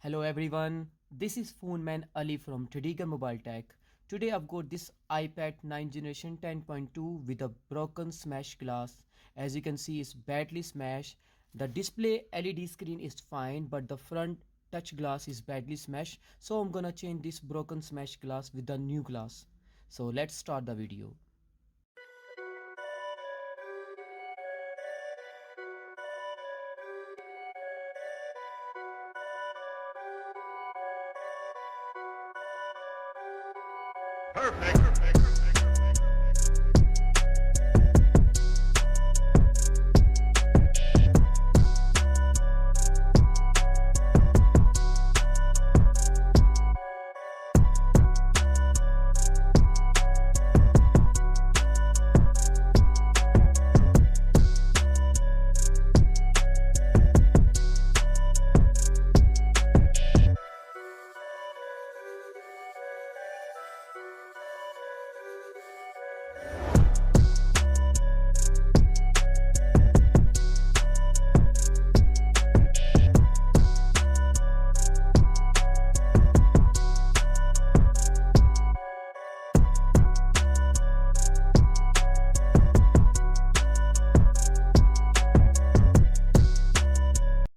Hello everyone, this is Phoneman Ali from Tradiga Mobile Tech. Today I've got this iPad 9 generation 10.2 with a broken smash glass. As you can see, it's badly smashed. The display LED screen is fine, but the front touch glass is badly smashed. So I'm gonna change this broken smash glass with the new glass. So let's start the video. Perfect.